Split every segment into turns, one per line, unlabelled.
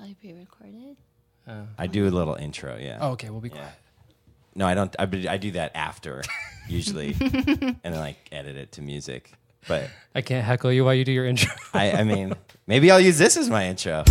probably pre-recorded.
I do a little intro, yeah.
Oh, okay, we'll be quiet.
No, I don't. I do that after, usually, and then like edit it to music. But
I can't heckle you while you do your intro.
I mean, maybe I'll use this as my intro.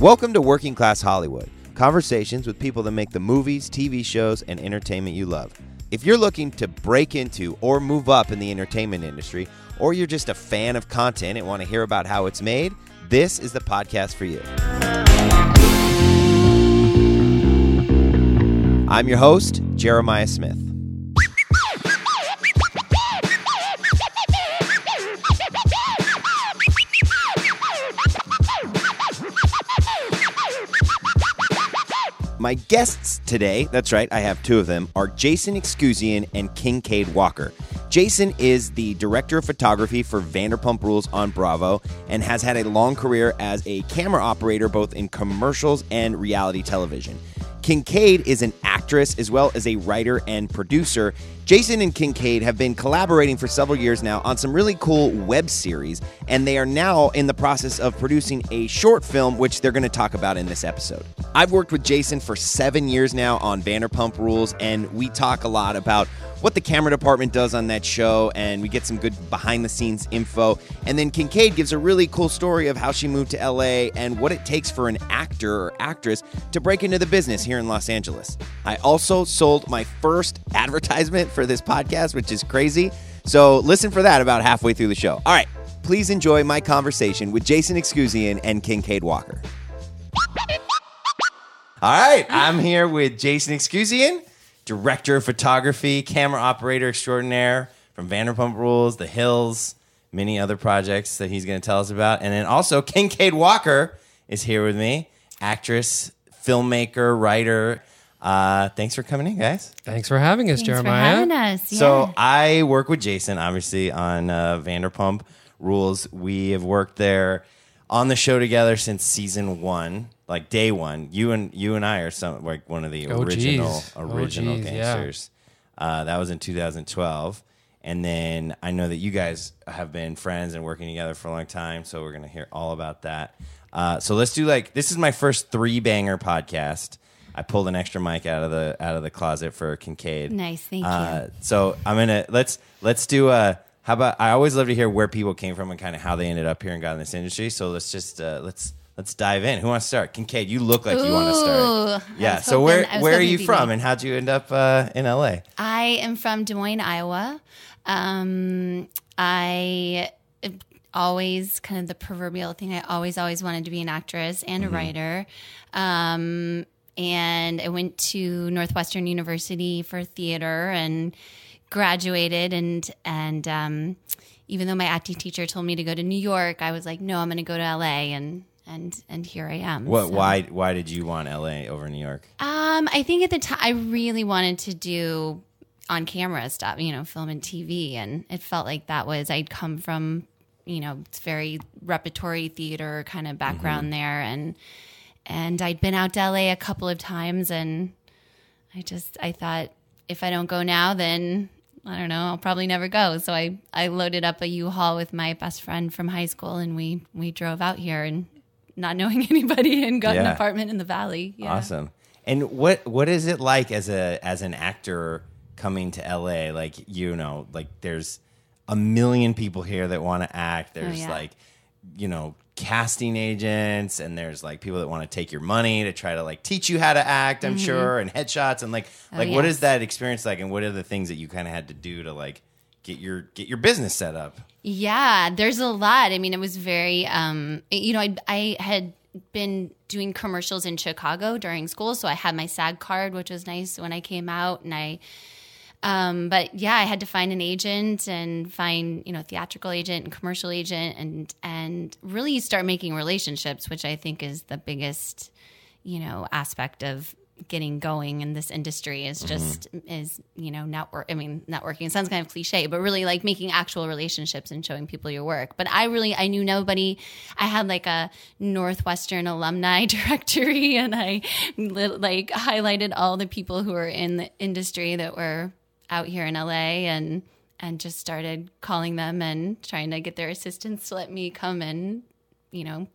Welcome to Working Class Hollywood, conversations with people that make the movies, TV shows, and entertainment you love. If you're looking to break into or move up in the entertainment industry, or you're just a fan of content and want to hear about how it's made, this is the podcast for you. I'm your host, Jeremiah Smith. My guests today, that's right, I have two of them, are Jason Eksuzian and Kincaid Walker. Jason is the director of photography for Vanderpump Rules on Bravo and has had a long career as a camera operator both in commercials and reality television. Kincaid is an actress as well as a writer and producer. Jason and Kincaid have been collaborating for several years now on some really cool web series, and they are now in the process of producing a short film, which they're going to talk about in this episode. I've worked with Jason for 7 years now on Vanderpump Rules, and we talk a lot about what the camera department does on that show, and we get some good behind-the-scenes info. And then Kincaid gives a really cool story of how she moved to LA and what it takes for an actor or actress to break into the business here in Los Angeles. I also sold my first advertisement for this podcast, which is crazy. So listen for that about halfway through the show. All right, please enjoy my conversation with Jason Eksuzian and Kincaid Walker. All right, I'm here with Jason Eksuzian, director of photography, camera operator extraordinaire from Vanderpump Rules, The Hills, many other projects that he's going to tell us about. And then also Kincaid Walker is here with me, actress, filmmaker, writer. Thanks for coming in, guys.
Thanks for having us, Jeremiah.
Thanks for having us. Yeah.
So I work with Jason, obviously, on Vanderpump Rules. We have worked there on the show together since season 1. Like day one, you and I are some like one of the original gangsters. Yeah. That was in 2012, and then I know that you guys have been friends and working together for a long time. So we're gonna hear all about that. So let's do this is my first 3-banger podcast. I pulled an extra mic out of the closet for Kincaid.
Nice, thank you.
So I'm gonna let's do how about I always love to hear where people came from and kind of how they ended up here and got in this industry. So let's just Let's dive in. Who wants to start? Kincaid, you look like you want to start. Yeah. So where are you from, and how'd you end up in LA?
I am from Des Moines, Iowa. I always kind of the proverbial thing. I always wanted to be an actress and a writer. And I went to Northwestern University for theater and graduated. And even though my acting teacher told me to go to New York, I was like, no, I'm going to go to LA. And here I am.
What? So. Why did you want LA over New York?
I think at the time I really wanted to do on camera stuff, film and TV, and it felt like that was I'd come from, it's very repertory theater kind of background there, and I'd been out to LA a couple of times, and I thought if I don't go now, then I don't know, I'll probably never go. So I loaded up a U-Haul with my best friend from high school, and we drove out here and. Not knowing anybody and got an apartment in the Valley. Yeah.
Awesome. And what is it like as an actor coming to LA? Like, there's a million people here that want to act. There's casting agents, and there's like people that want to take your money to try to teach you how to act, I'm sure, and headshots and what is that experience like, and what are the things that you kind of had to do to get your business set up?
Yeah, there's a lot. I mean, it was very, I had been doing commercials in Chicago during school, so I had my SAG card, which was nice when I came out. And but yeah, I had to find an agent and find, theatrical agent and commercial agent and really start making relationships, which I think is the biggest, aspect of getting going in this industry is just networking. It sounds kind of cliche, but really making actual relationships and showing people your work. But I knew nobody. I had a Northwestern alumni directory, and I highlighted all the people who were in the industry that were out here in LA, and just started calling them and trying to get their assistants to let me come and,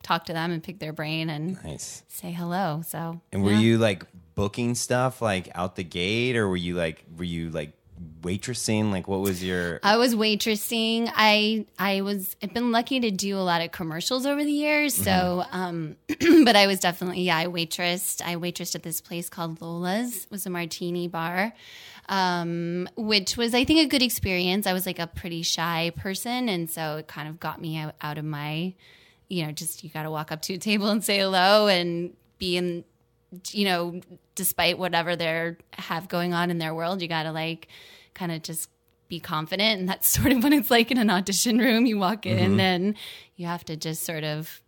talk to them and pick their brain and say hello. So,
and were you like booking stuff like out the gate, or were you like waitressing? Like, what was your?
I was waitressing. I've been lucky to do a lot of commercials over the years. So, but I was definitely, I waitressed. I waitressed at this place called Lola's. It was a martini bar, which was, I think, a good experience. I was like a pretty shy person. And so it kind of got me out of my, you got to walk up to a table and say hello and be in, despite whatever they have going on in their world, you got to like kind of just be confident. And that's sort of what it's like in an audition room. You walk in and you have to just sort of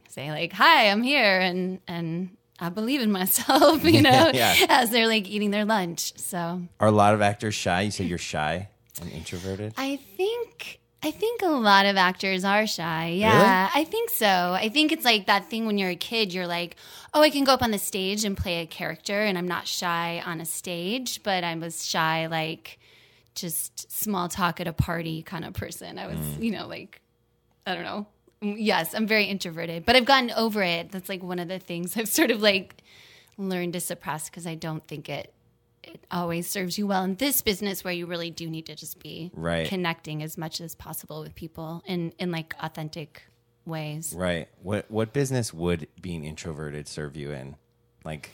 say like, hi, I'm here. And I believe in myself, as they're like eating their lunch. So
are a lot of actors shy? You say you're shy and introverted?
I think a lot of actors are shy. Yeah,
really?
I think so. I think it's like that thing when you're a kid, you're like, oh, I can go up on the stage and play a character, and I'm not shy on a stage, but I was shy, like just small talk at a party kind of person. I was, like, I don't know. Yes, I'm very introverted, but I've gotten over it. That's like one of the things I've sort of like learned to suppress because I don't think it always serves you well in this business where you really do need to just be connecting as much as possible with people in like authentic ways.
Right. What business would being introverted serve you in? Like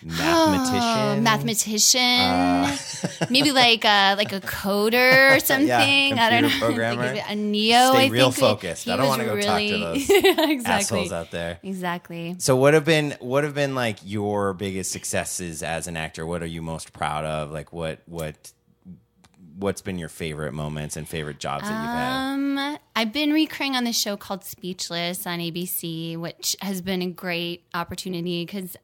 mathematician? Maybe like a coder or something. I don't know. Programmer.
A Neo.
Stay real focused. I don't want to go talk to those assholes out there.
Exactly.
So what have been like your biggest successes as an actor? What are you most proud of? Like what's been your favorite moments and favorite jobs that you've had?
I've been recurring on this show called Speechless on ABC, which has been a great opportunity because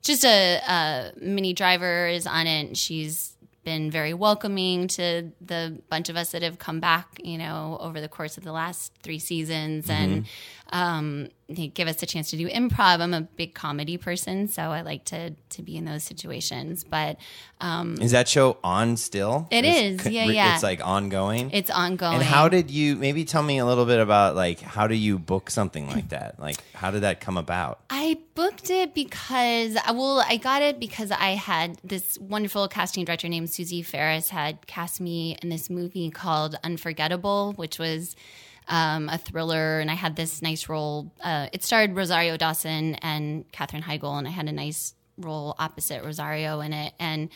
just a Minnie Driver is on it. And she's been very welcoming to the bunch of us that have come back, over the course of the last 3 seasons. And they give us a chance to do improv. I'm a big comedy person, so I like to be in those situations. But
is that show on still?
It is. Yeah.
It's like ongoing?
It's ongoing.
And how did you, maybe tell me a little bit about like, how do you book something like that? Like, how did that come about?
I booked it because, I got it because I had this wonderful casting director named Susie Ferris had cast me in this movie called Unforgettable, which was a thriller, and I had this nice role. It starred Rosario Dawson and Katherine Heigl, and I had a nice role opposite Rosario in it. And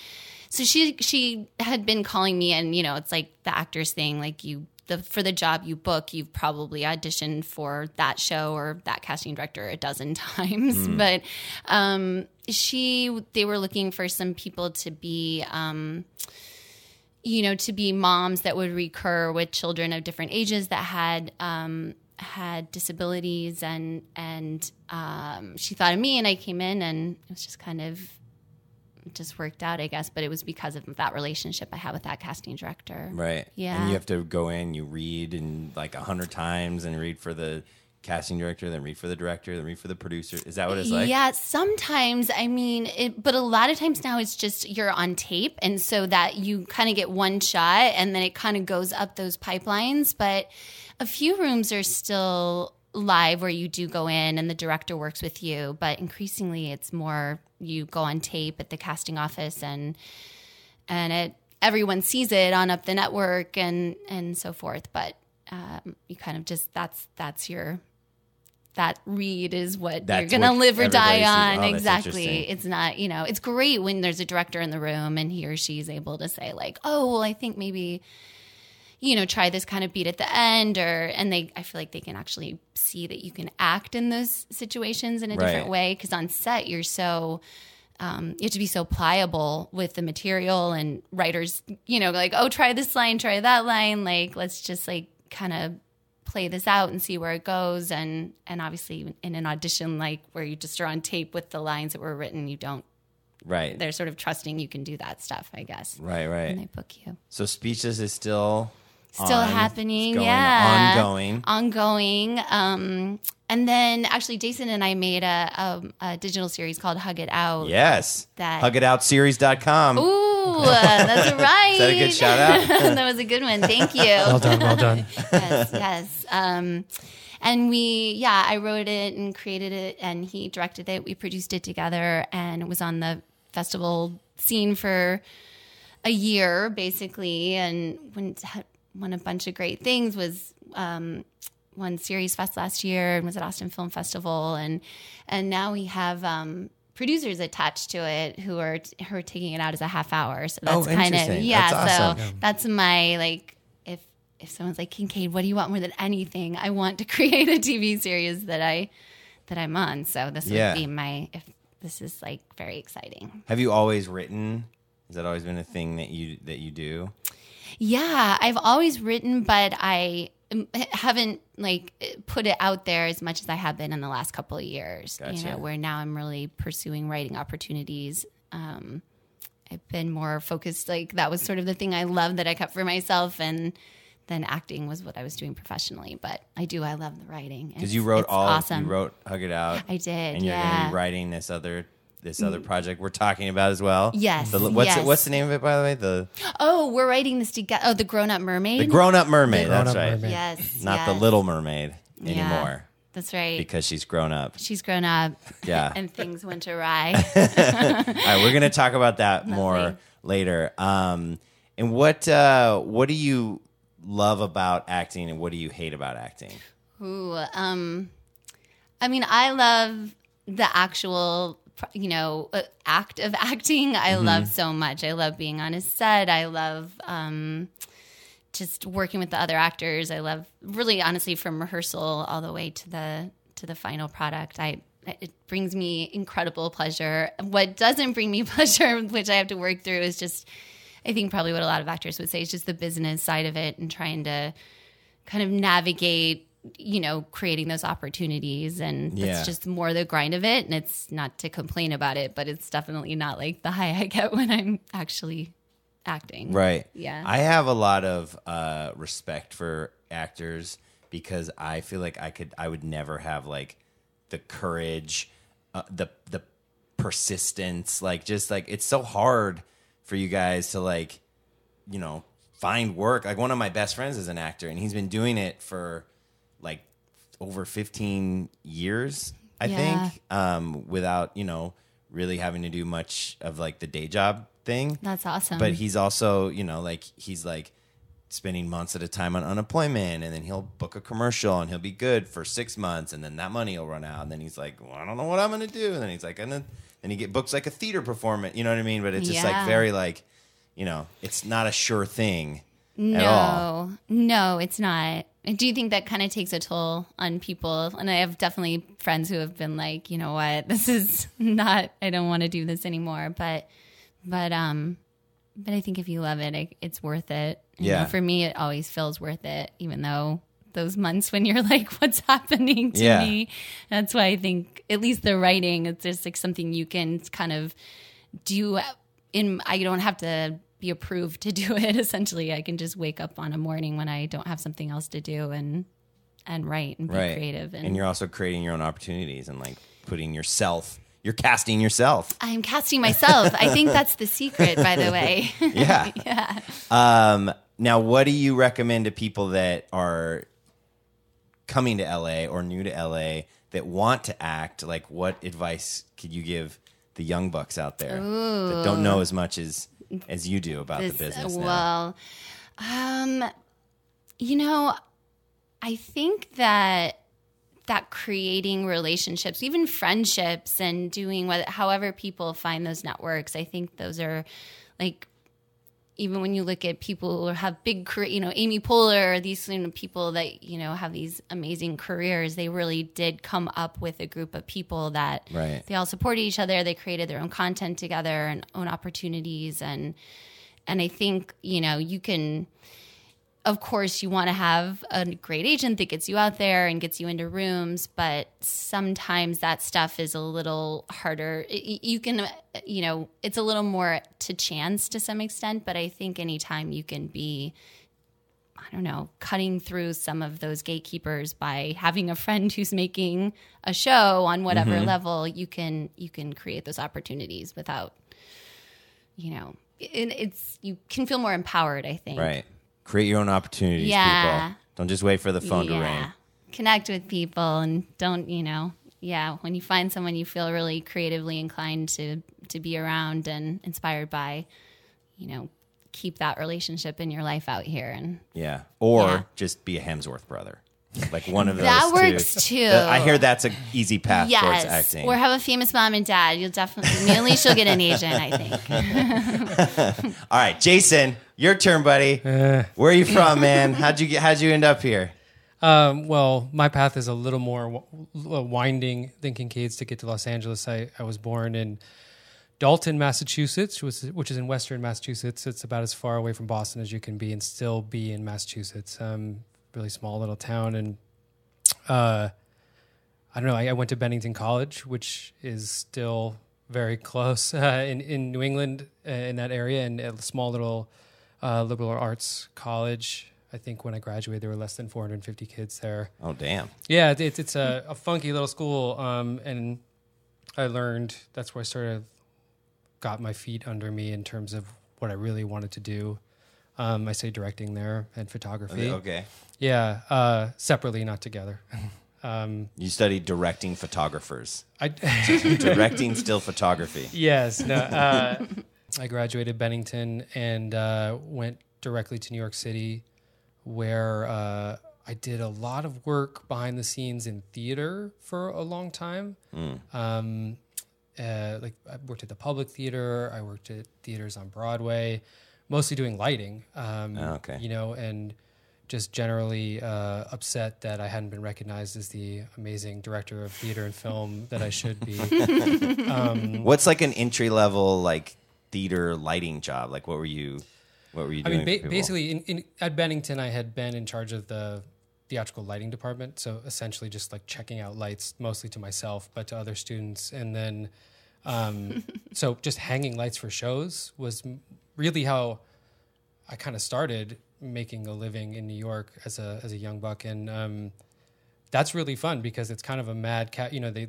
so she had been calling me, and it's like the actors thing, like for the job you book, you've probably auditioned for that show or that casting director a dozen times. But they were looking for some people to be to be moms that would recur with children of different ages that had disabilities, and she thought of me, and I came in, and it was just kind of just worked out, I guess. But it was because of that relationship I had with that casting director.
Right.
Yeah.
And you have to go in, you read and like 100 times, and read for the casting director, then read for the director, then read for the producer. Is that what it's like?
Yeah, sometimes. I mean, but a lot of times now it's just you're on tape, and so that you kind of get one shot, and then it kind of goes up those pipelines. But a few rooms are still live where you do go in and the director works with you, but increasingly it's more you go on tape at the casting office, and everyone sees it on up the network and so forth. But you kind of just that read is what you're going to live or die on.
Oh,
exactly. It's not, it's great when there's a director in the room and he or she's able to say like, oh, well, I think maybe, try this kind of beat at the end, I feel like they can actually see that you can act in those situations in a different way. Because on set, you're so, you have to be so pliable with the material, and writers, like, oh, try this line, try that line. Like, let's just like kind of play this out and see where it goes. And obviously in an audition, like where you just are on tape with the lines that were written, you don't, they're sort of trusting you can do that stuff, I guess.
Right.
And they book you.
So Speechless is still
happening. Ongoing. And then actually Jason and I made a digital series called Hug It Out.
Yes. HugItOutSeries.com.
Ooh, Ooh, that's right.
Is that a good shout out?
That was a good one. Thank you.
Well done, well done.
Yes. And I wrote it and created it, and he directed it. We produced it together, and it was on the festival scene for a year, basically, and won a bunch of great things. Was won Series Fest last year and was at Austin Film Festival, and now we have producers attached to it who are taking it out as a half hour. So that's kind of
That's awesome.
So that's my like if someone's like, Kincaid, what do you want more than anything? I want to create a TV series that I'm on. So this would be this is like very exciting.
Have you always written? Has that always been a thing that you do?
Yeah, I've always written, but I haven't like put it out there as much as I have been in the last couple of years.
Gotcha.
Where now I'm really pursuing writing opportunities. I've been more focused. Like that was sort of the thing I loved that I kept for myself, and then acting was what I was doing professionally. But I love the writing
because you wrote
awesome.
You wrote Hug It Out.
I did,
and you're going to be writing this other project we're talking about as well.
Yes.
What's the name of it, by the way?
We're writing this together. Oh, the Grown Up Mermaid.
The Grown Up Mermaid. That's right.
Mermaid.
Yes.
Not the Little Mermaid anymore.
Yeah, that's right.
Because she's grown up.
She's grown up.
Yeah.
And things went awry.
All right, we're going to talk about that more later. And what do you love about acting, and what do you hate about acting?
Ooh, I mean, I love the actual, act of acting. I love so much. I love being on a set. I love just working with the other actors. I love, really, honestly, from rehearsal all the way to the final product. It brings me incredible pleasure. What doesn't bring me pleasure, which I have to work through, is just, I think probably what a lot of actors would say, is just the business side of it and trying to kind of navigate, creating those opportunities. And it's just more the grind of it. And it's not to complain about it, but it's definitely not like the high I get when I'm actually acting.
Right.
Yeah.
I have a lot of respect for actors because I feel like I would never have like the courage, the persistence, it's so hard for you guys to find work. Like one of my best friends is an actor, and he's been doing it for like over 15 years, I think, without, really having to do much of like the day job thing.
That's awesome.
But he's also, he's spending months at a time on unemployment, and then he'll book a commercial and he'll be good for 6 months, and then that money will run out, and then he's like, well, I don't know what I'm going to do. And then he's like, and then he books like a theater performance, you know what I mean? But it's just very it's not a sure thing at all.
No, it's not. Do you think that kind of takes a toll on people? And I have definitely friends who have been like, you know what, this is not, I don't want to do this anymore. But I think if you love it, it's worth it. You know, for me, it always feels worth it, even though those months when you're like, what's happening to me? That's why I think at least the writing, it's just like something you can kind of do I don't have to be approved to do it. Essentially, I can just wake up on a morning when I don't have something else to do and write and be creative.
And you're also creating your own opportunities and putting yourself. You're casting yourself.
I'm casting myself. I think that's the secret, by the way.
Yeah.
Yeah.
Now, what do you recommend to people that are coming to LA or new to LA that want to act? Like, what advice could you give the young bucks out there that don't know as much as you do about the business now?
Well, I think that creating relationships, even friendships, and doing however people find those networks, I think those are even when you look at people who have big career, Amy Poehler, these people that, have these amazing careers, they really did come up with a group of people that they all supported each other. They created their own content together and own opportunities. And I think, you can, of course, you want to have a great agent that gets you out there and gets you into rooms, but sometimes that stuff is a little harder. You can, it's a little more to chance to some extent, but I think anytime you can be, cutting through some of those gatekeepers by having a friend who's making a show on whatever level, you can create those opportunities without, it's you can feel more empowered, I think.
Right. Create your own opportunities,
Yeah.
people. Don't just wait for the phone to ring.
Connect with people and don't, when you find someone you feel really creatively inclined to be around and inspired by, keep that relationship in your life out here. And
just be a Hemsworth brother. Like one of those
that
two.
works too.
I hear that's an easy path towards acting.
Or have a famous mom and dad. You'll definitely, at least you'll get an agent, I think.
All right, Jason, your turn, buddy. Where are you from, man? How'd you end up here?
Well, my path is a little more winding than Kincaids to get to Los Angeles. I was born in Dalton, Massachusetts, which is in western Massachusetts. It's about as far away from Boston as you can be and still be in Massachusetts. Really small little town, and I don't know. I went to Bennington College, which is still very close in New England, in that area, and a small little liberal arts college. I think when I graduated, there were less than 450 kids there.
Oh, damn!
Yeah, it's a funky little school, and I learned that's where I sort of got my feet under me in terms of what I really wanted to do. I say directing there and photography.
Okay.
Yeah, separately, not together.
You studied directing photographers.
Directing
still photography.
Yes. No. I graduated Bennington and went directly to New York City, where I did a lot of work behind the scenes in theater for a long time. I worked at the Public Theater. I worked at theaters on Broadway, mostly doing lighting. And just generally upset that I hadn't been recognized as the amazing director of theater and film that I should be.
What's like an entry level like theater lighting job? Like what were you doing? I mean,
basically at Bennington, I had been in charge of the theatrical lighting department. So essentially just like checking out lights, mostly to myself, but to other students. And then, so just hanging lights for shows was really how I kind of started making a living in New York as a young buck. And that's really fun because it's kind of a mad cat. They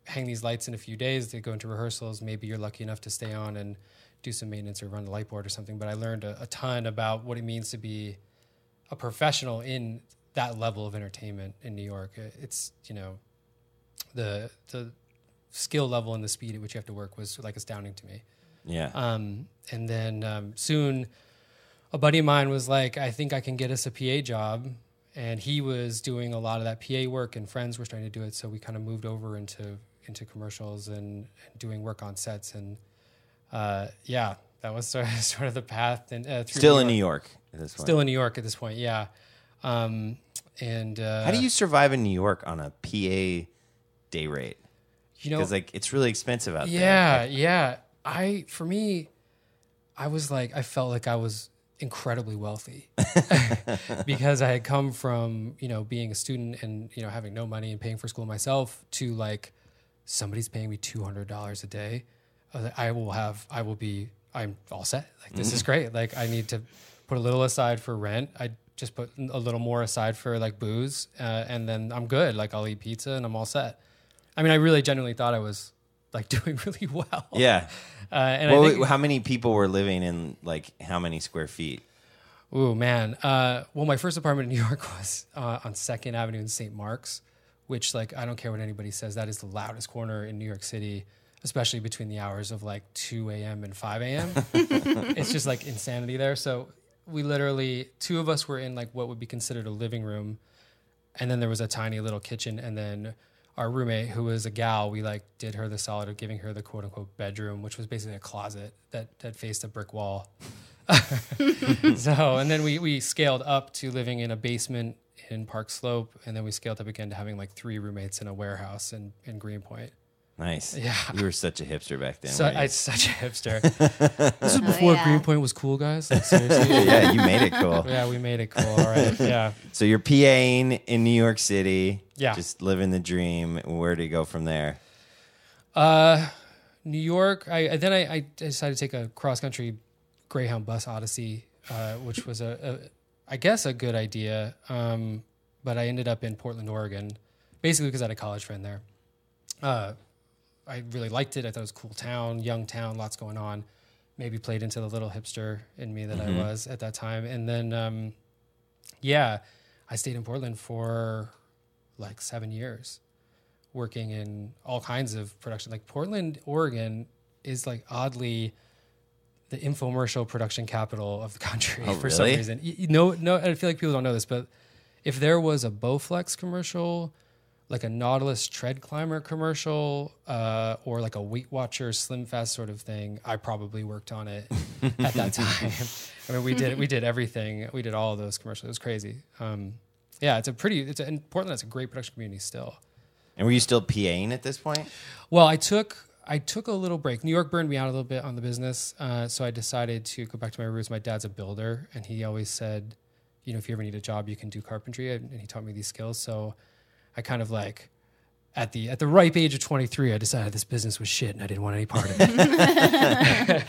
hang these lights in a few days. They go into rehearsals. Maybe you're lucky enough to stay on and do some maintenance or run a light board or something. But I learned a ton about what it means to be a professional in that level of entertainment in New York. It's, the skill level and the speed at which you have to work was like astounding to me.
Yeah.
And then soon a buddy of mine was like, I think I can get us a PA job. And he was doing a lot of that PA work and friends were starting to do it. So we kind of moved over into commercials and doing work on sets. And that was sort of the path. And
still in New York at this point.
Still in New York at this point, yeah. How
do you survive in New York on a PA day rate? Because it's really expensive out there.
Yeah. I felt like I was incredibly wealthy because I had come from, being a student and, having no money and paying for school myself to like, somebody's paying me $200 a day. I'm all set. Like, this is great. Like, I need to put a little aside for rent. I just put a little more aside for like booze. And then I'm good. Like, I'll eat pizza and I'm all set. I mean, I really genuinely thought I was like doing really well.
Yeah. How many people were living in like how many square feet?
Oh man. Well, my first apartment in New York was on 2nd Avenue in St. Mark's, which like, I don't care what anybody says, that is the loudest corner in New York City, especially between the hours of like 2 a.m. and 5 a.m. It's just like insanity there. So we literally, 2 of us were in like what would be considered a living room. And then there was a tiny little kitchen. And then our roommate, who was a gal, we like did her the solid of giving her the quote unquote bedroom, which was basically a closet that faced a brick wall. And then we scaled up to living in a basement in Park Slope. And then we scaled up again to having like 3 roommates in a warehouse in Greenpoint.
Nice.
Yeah.
You were such a hipster back then.
Such a hipster. This was before Greenpoint was cool, guys. Like, seriously.
Yeah, you made it cool.
Yeah, we made it cool. All right. Yeah.
So you're PAing in New York City.
Yeah.
Just living the dream. Where do you go from there?
New York. I decided to take a cross-country Greyhound bus odyssey, which was I guess a good idea. But I ended up in Portland, Oregon, basically because I had a college friend there. I really liked it. I thought it was a cool town, young town, lots going on. maybe played into the little hipster in me that I was at that time. And then, I stayed in Portland for like 7 years, working in all kinds of production. Like Portland, Oregon is like oddly the infomercial production capital of the country for some reason. No, I feel like people don't know this, but if there was a Bowflex commercial, like a Nautilus tread climber commercial, or like a Weight Watcher Slim Fast sort of thing, I probably worked on it at that time. I mean, we did everything. We did all of those commercials. It was crazy. In Portland, it's a great production community still.
And were you still PAing at this point?
Well, I took a little break. New York burned me out a little bit on the business, so I decided to go back to my roots. My dad's a builder, and he always said, you know, if you ever need a job, you can do carpentry, and he taught me these skills. So I kind of like, at the ripe age of 23, I decided this business was shit, and I didn't want any part of it.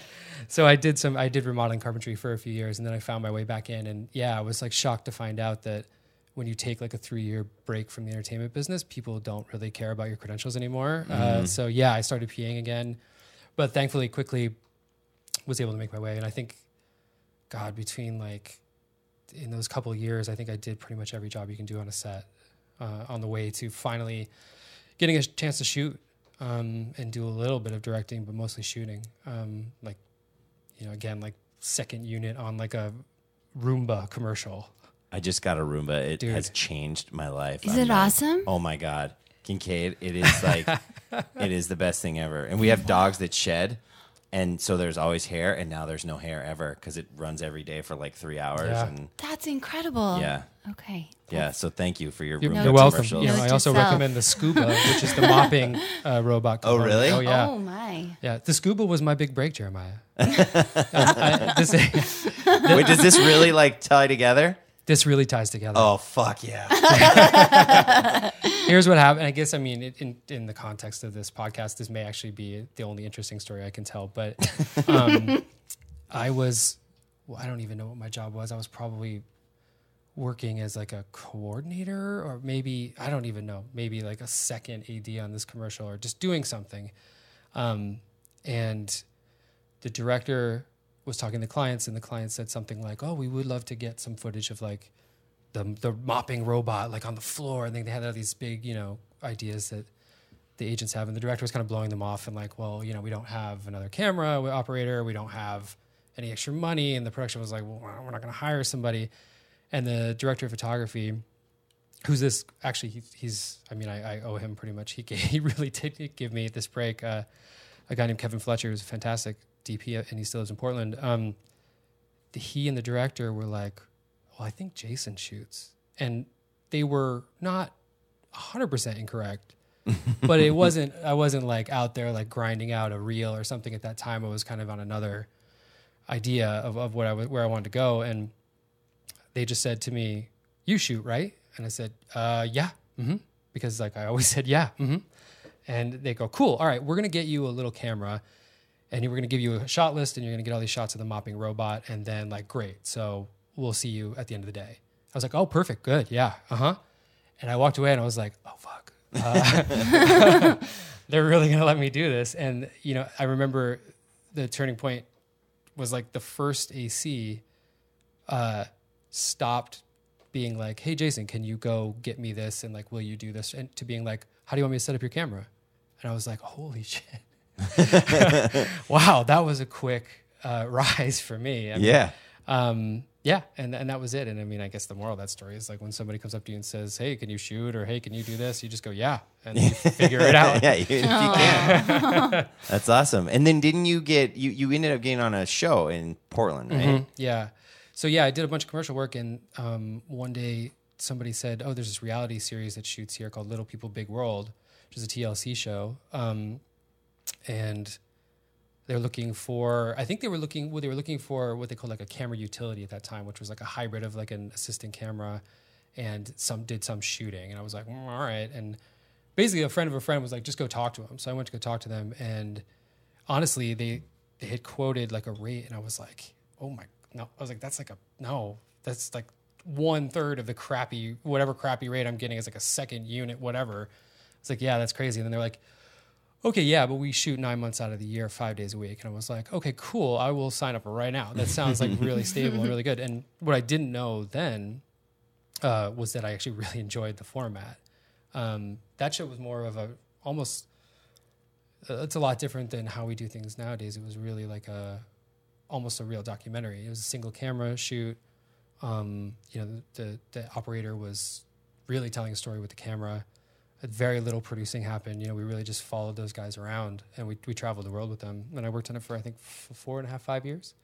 So I did remodeling carpentry for a few years, and then I found my way back in, and I was like shocked to find out that when you take like a 3-year break from the entertainment business, people don't really care about your credentials anymore. So I started PAing again, but thankfully quickly was able to make my way. And I think, God, between like in those couple of years, I think I did pretty much every job you can do on a set, on the way to finally getting a chance to shoot, and do a little bit of directing, but mostly shooting. Like, you know, again, like second unit on like a Roomba commercial.
I just got a Roomba. It has changed my life.
Is it awesome?
Oh my God. Kincaid, it is like, it is the best thing ever. And we have dogs that shed. And so there's always hair, and now there's no hair ever because it runs every day for like 3 hours.
Yeah.
And
that's incredible.
Yeah.
Okay.
Yeah. So thank you for your
You're
Roomba
welcome.
commercials.
You know, I also recommend the Scuba, which is the mopping robot.
Oh, really?
Oh, yeah.
Oh, my.
Yeah. The Scuba was my big break, Jeremiah.
Wait, does this really like tie together?
This really ties together.
Oh, fuck yeah.
Here's what happened. I guess, I mean, in the context of this podcast, this may actually be the only interesting story I can tell. But I don't even know what my job was. I was probably working as like a coordinator, or maybe, I don't even know, maybe like a second AD on this commercial, or just doing something. And the director was talking to clients, and the client said something like, "Oh, we would love to get some footage of like the mopping robot like on the floor." And then they had all these big, you know, ideas that the agents have, and the director was kind of blowing them off and like, "Well, you know, we don't have another camera operator, we don't have any extra money." And the production was like, "Well, we're not going to hire somebody." And the director of photography, who's this? Actually, he's. I mean, I owe him pretty much. He really did give me this break. A guy named Kevin Fletcher, who's a fantastic DP, and he still lives in Portland. He and the director were like, "Well, I think Jason shoots," and they were not 100% incorrect, but it wasn't. I wasn't like out there like grinding out a reel or something at that time. I was kind of on another idea of where I wanted to go, and they just said to me, "You shoot, right?" And I said, "Yeah," because like I always said, "Yeah." And they go, "Cool. All right, we're gonna get you a little camera, and we're going to give you a shot list, and you're going to get all these shots of the mopping robot, and then like, great. So we'll see you at the end of the day." I was like, "Oh, perfect. Good. Yeah. And I walked away, and I was like, "Oh, fuck. They're really going to let me do this." And, you know, I remember the turning point was like the first AC stopped being like, "Hey, Jason, can you go get me this? And like, will you do this?" And to being like, "How do you want me to set up your camera?" And I was like, holy shit. Wow, that was a quick rise for me. I mean, and that was it. And I mean, I guess the moral of that story is like when somebody comes up to you and says, "Hey, can you shoot?" or "Hey, can you do this?" You just go, "Yeah," and you figure it out.
Yeah, if you can. That's awesome. And then didn't you you ended up getting on a show in Portland, right?
Mm-hmm. Yeah. So yeah, I did a bunch of commercial work, and one day somebody said, "Oh, there's this reality series that shoots here called Little People Big World," which is a TLC show. And they're looking for, I think they were looking for what they called like a camera utility at that time, which was like a hybrid of like an assistant camera and did some shooting. And I was like, all right. And basically a friend of a friend was like, "Just go talk to him." So I went to go talk to them, and honestly, they had quoted like a rate, and I was like, "Oh my, no." I was like, that's like that's like 1/3 of the whatever crappy rate I'm getting is like a second unit, whatever. It's like, "Yeah, that's crazy." And then they're like, okay, yeah, but we shoot 9 months out of the year, 5 days a week. And I was like, okay, cool. I will sign up right now. That sounds like really stable and really good. And what I didn't know then was that I actually really enjoyed the format. That show was more of it's a lot different than how we do things nowadays. It was really like almost a real documentary. It was a single camera shoot. The operator was really telling a story with the camera. Very little producing happened. We really just followed those guys around, and we traveled the world with them. And I worked on it for, I think, 4.5, 5 years.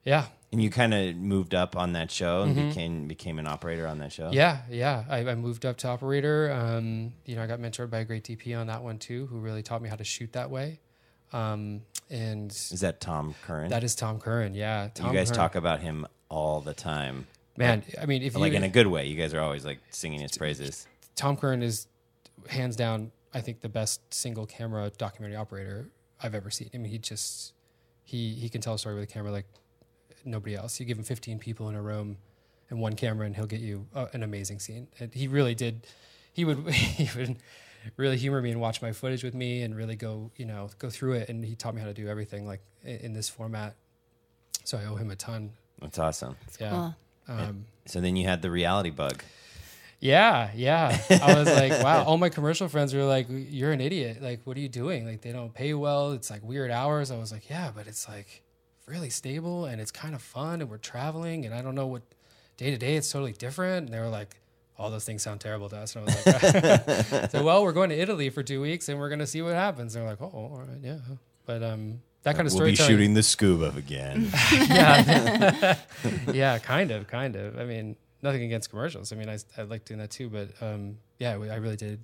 Yeah.
And you kind of moved up on that show and became an operator on that show?
Yeah. I moved up to operator. I got mentored by a great DP on that one too, who really taught me how to shoot that way. And
is that Tom Curran?
That is Tom Curran, yeah.
You guys talk about him all the time.
Man, I mean,
in a good way. You guys are always like singing his praises.
Tom Curran is hands down, I think, the best single camera documentary operator I've ever seen. I mean, he can tell a story with a camera like nobody else. You give him 15 people in a room and one camera, and he'll get you an amazing scene. And he really did. He would really humor me and watch my footage with me and really go through it. And he taught me how to do everything like in this format. So I owe him a ton.
That's awesome.
Cool.
So then you had the reality bug.
Yeah. I was like, wow. All my commercial friends were like, you're an idiot. Like, what are you doing? Like, they don't pay well. It's like weird hours. I was like, yeah, but it's like really stable and it's kind of fun and we're traveling and I don't know what day to day it's totally different. And they were like, all those things sound terrible to us. And I was like, so, well, we're going to Italy for 2 weeks and we're going to see what happens. And they're like, oh, all right, yeah. But that kind of storytelling.
We'll be shooting the scuba again.
Yeah. Yeah, kind of. I mean, nothing against commercials. I mean, I like doing that too, but I really did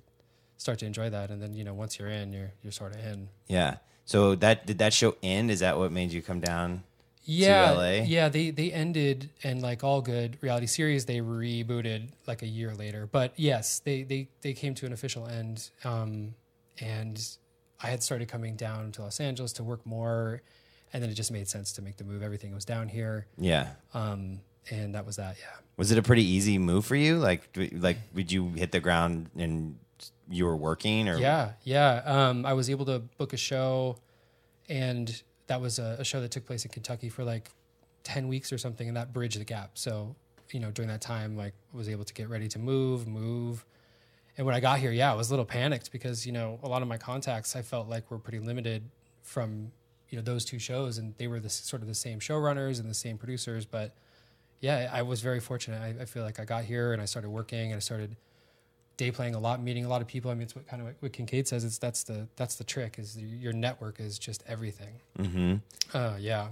start to enjoy that. And then, once you're in, you're sort of in.
Yeah. So did that show end? Is that what made you come down to LA?
Yeah, they ended, and like all good reality series, they rebooted like a year later. But yes, they came to an official end. And I had started coming down to Los Angeles to work more, and then it just made sense to make the move. Everything was down here. Yeah. And that was that, yeah.
Was it a pretty easy move for you? Like did you hit the ground and you were working? Or
Yeah. I was able to book a show, and that was a show that took place in Kentucky for like 10 weeks or something, and that bridged the gap. So, during that time, like, I was able to get ready to move. And when I got here, I was a little panicked because, a lot of my contacts I felt like were pretty limited from, those two shows, and they were the sort of the same showrunners and the same producers. But yeah, I was very fortunate. I feel like I got here and I started working and I started day playing a lot, meeting a lot of people. I mean, it's what Kincaid says. That's the trick, is your network is just everything. Mm-hmm. Yeah.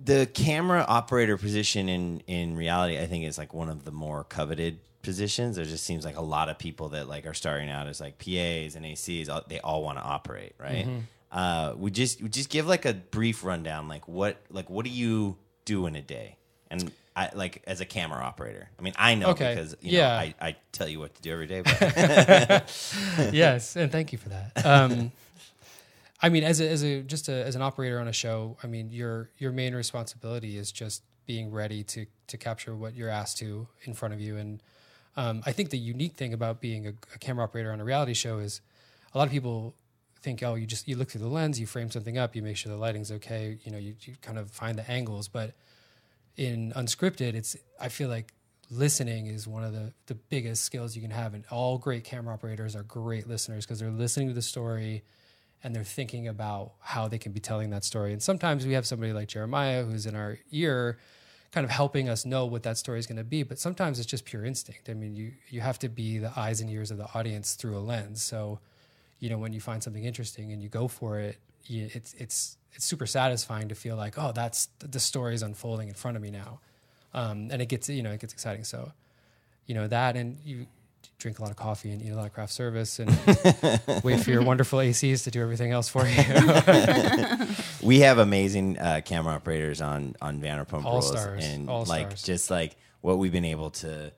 The camera operator position in reality, I think, is like one of the more coveted positions. There just seems like a lot of people that like are starting out as like PAs and ACs. They all want to operate, right? Mm-hmm. We just give like a brief rundown. Like what do you do in a day? And I like as a camera operator. I mean, I know because I tell you what to do every day. But
yes, and thank you for that. I mean, as an operator on a show, I mean, your main responsibility is just being ready to capture what you're asked to in front of you. And I think the unique thing about being a camera operator on a reality show is a lot of people think, oh, you look through the lens, you frame something up, you make sure the lighting's okay, you kind of find the angles. But in unscripted, I feel like listening is one of the biggest skills you can have. And all great camera operators are great listeners because they're listening to the story and they're thinking about how they can be telling that story. And sometimes we have somebody like Jeremiah who's in our ear kind of helping us know what that story is going to be. But sometimes it's just pure instinct. I mean, you have to be the eyes and ears of the audience through a lens. So, when you find something interesting and you go for it, it's super satisfying to feel like, oh, that's the story is unfolding in front of me now. And it gets exciting. So, that, and you drink a lot of coffee and eat a lot of craft service and wait for your wonderful ACs to do everything else for you.
We have amazing camera operators on Vanderpump Rules. And
all
like
stars.
Just like what we've been able to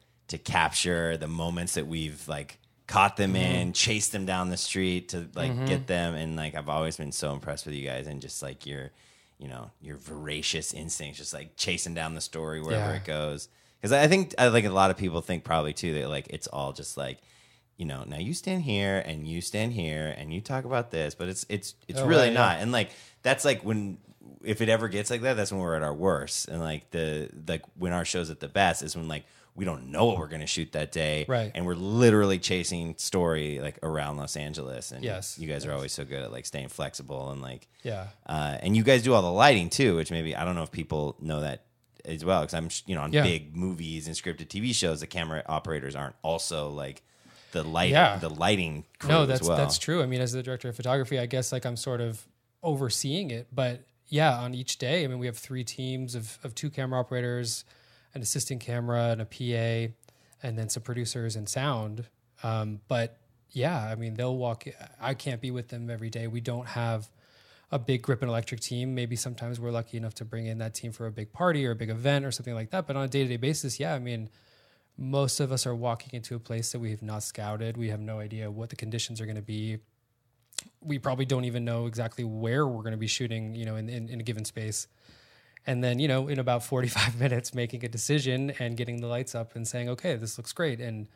capture, the moments that we've like caught them in, chased them down the street to like get them. And like, I've always been so impressed with you guys and just like your voracious instincts, just like chasing down the story wherever it goes. Because I think a lot of people think probably too that like it's all just like, now you stand here and you stand here and you talk about this, but it's
Oh,
really
right,
not.
yeah.
And like that's like if it ever gets like that, that's when we're at our worst. And like when our show's at the best is when like we don't know what we're going to shoot that day,
Right.
and we're literally chasing story like around Los Angeles. And
Yes.
you guys are always so good at like staying flexible and like and you guys do all the lighting too, which maybe I don't know if people know that as well, because I'm on big movies and scripted TV shows, the camera operators aren't also like the lighting crew as well.
That's true. I mean, as the director of photography, I guess like I'm sort of overseeing it, but yeah, on each day, I mean, we have 3 teams of 2 camera operators, an assistant camera, and a PA, and then some producers and sound. But yeah, I mean, they'll walk. I can't be with them every day. We don't have a big grip and electric team. Maybe sometimes we're lucky enough to bring in that team for a big party or a big event or something like that. But on a day-to-day basis, yeah, I mean, most of us are walking into a place that we have not scouted. We have no idea what the conditions are going to be. We probably don't even know exactly where we're going to be shooting, in a given space. And then, in about 45 minutes, making a decision and getting the lights up and saying, okay, this looks great. And,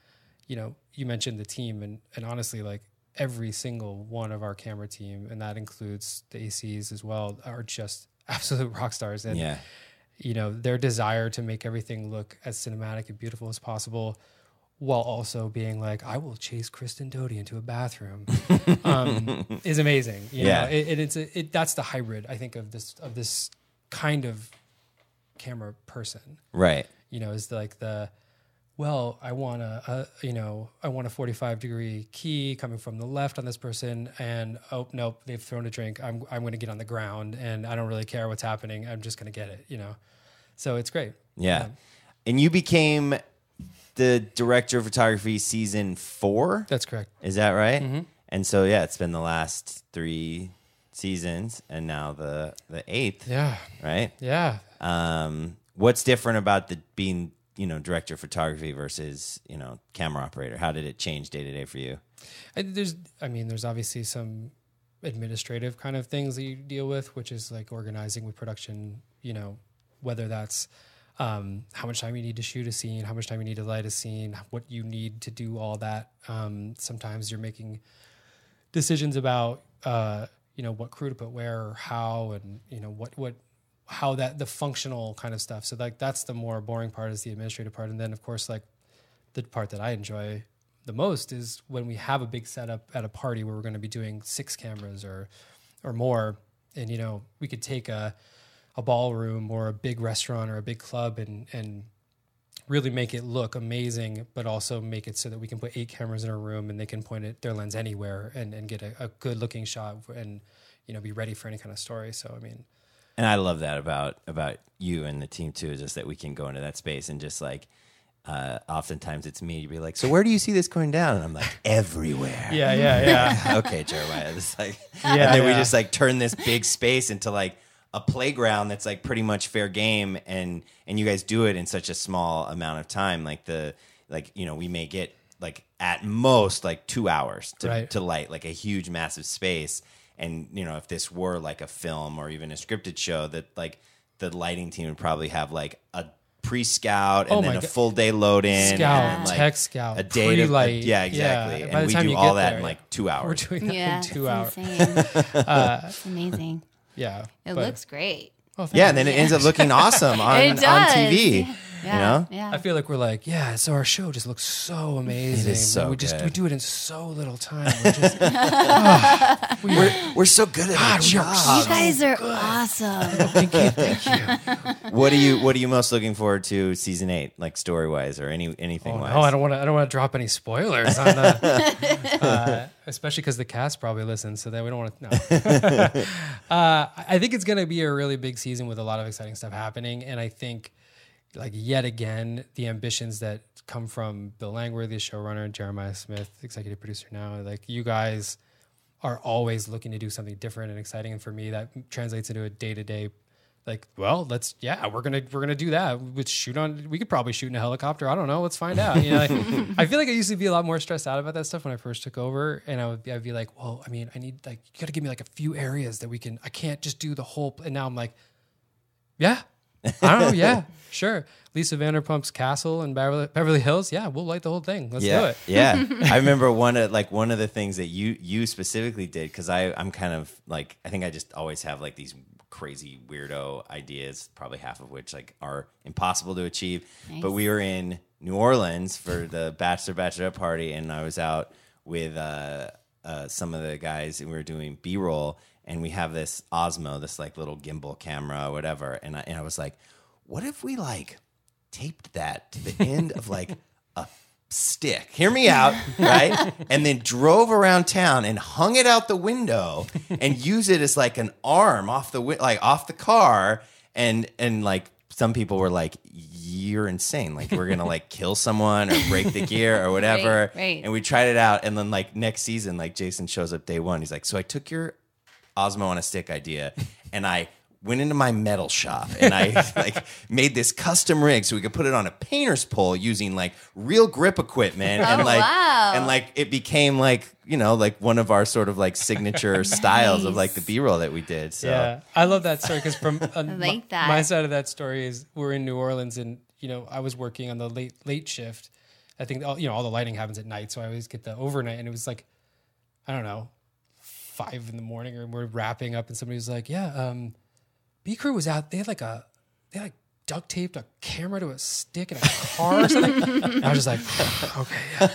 you mentioned the team and honestly, like every single one of our camera team, and that includes the ACs as well, are just absolute rock stars. And, their desire to make everything look as cinematic and beautiful as possible, while also being like, I will chase Kristen Doty into a bathroom, is amazing. You know, that's the hybrid, I think, of this kind of camera person,
right?
Is like I want a 45-degree key coming from the left on this person, and oh nope, they've thrown a drink. I'm going to get on the ground, and I don't really care what's happening. I'm just going to get it. So it's great.
Yeah. And you became the director of photography season 4.
That's correct.
Is that right?
Mm-hmm.
And so it's been the last 3 seasons, and now the 8th.
Yeah.
Right.
Yeah.
What's different about being director of photography versus camera operator? How did it change day to day for you?
There's obviously some administrative kind of things that you deal with, which is like organizing with production. Whether that's how much time you need to shoot a scene, how much time you need to light a scene, what you need to do all that. Sometimes you're making decisions about what crew to put where or how, and how that the functional kind of stuff. So like that's the more boring part, is the administrative part. And then of course, like the part that I enjoy the most is when we have a big setup at a party where we're going to be doing 6 cameras or more, and we could take a ballroom or a big restaurant or a big club and really make it look amazing, but also make it so that we can put 8 cameras in a room and they can point their lens anywhere and get a good looking shot and be ready for any kind of story. So I mean,
and I love that about you and the team too, is just that we can go into that space and just like oftentimes it's me to be like, so where do you see this going down? And I'm like, everywhere.
Yeah.
Okay, Jeremiah. It's like, and then we just like turn this big space into like a playground that's like pretty much fair game, and you guys do it in such a small amount of time. Like we may get like at most like 2 hours to light like a huge massive space. And if this were like a film or even a scripted show, that like the lighting team would probably have like a pre-scout and then a full day load in,
scout,
and like
tech scout,
a day
pre-light.
exactly.
Yeah.
And we do all that in like 2 hours.
We're doing that in 2 hours.
It's amazing.
Yeah,
it looks great.
Oh,
and then it ends up looking awesome on TV.
Yeah.
I feel like we're like, so our show just looks so amazing.
It is so good.
We do it in so little time. We're just,
we're so good at our job.
You guys are awesome.
Thank you.
What are you most looking forward to season 8, like story wise or anything wise?
No, I don't want to drop any spoilers on that. Especially because the cast probably listens, so that we don't want to. No. I think it's going to be a really big season with a lot of exciting stuff happening, and I think, like yet again, the ambitions that come from Bill Langworthy, showrunner, and Jeremiah Smith, executive producer now, like you guys are always looking to do something different and exciting, and for me, that translates into a day-to-day. Like, well, we're gonna do that. We could probably shoot in a helicopter. I don't know. Let's find out. I feel like I used to be a lot more stressed out about that stuff when I first took over, and I'd be like, well, I mean, I need you got to give me like a few areas that I can't just do the whole. And now I'm like, yeah, I don't know, yeah, sure. Lisa Vanderpump's castle in Beverly Hills. Yeah, we'll light the whole thing. Let's do it.
Yeah. I remember one of the things that you specifically did, because I'm kind of like, I think I just always have like these crazy weirdo ideas, probably half of which like are impossible to achieve. Nice. But we were in New Orleans for the bachelorette party, and I was out with some of the guys, and we were doing B-roll, and we have this Osmo, this like little gimbal camera or whatever, and I was like, what if we like taped that to the end of like a stick, hear me out, right? And then drove around town and hung it out the window and use it as like an arm off the car. And like some people were like, you're insane. Like we're going to like kill someone or break the gear or whatever.
Right.
And we tried it out. And then like next season, like Jason shows up day one. He's like, so I took your Osmo on a stick idea and I went into my metal shop and I like made this custom rig so we could put it on a painter's pole using like real grip equipment. And like, and like it became like, you know, like one of our sort of like signature styles of like the B-roll that we did. So
yeah, I love that story because from
my
side of that story is we're in New Orleans and, you know, I was working on the late shift. I think, all the lighting happens at night. So I always get the overnight, and it was like, I don't know, 5 a.m, or we're wrapping up and somebody was like, B Crew was out. They had like duct taped a camera to a stick in a car or something. And I was just like, okay,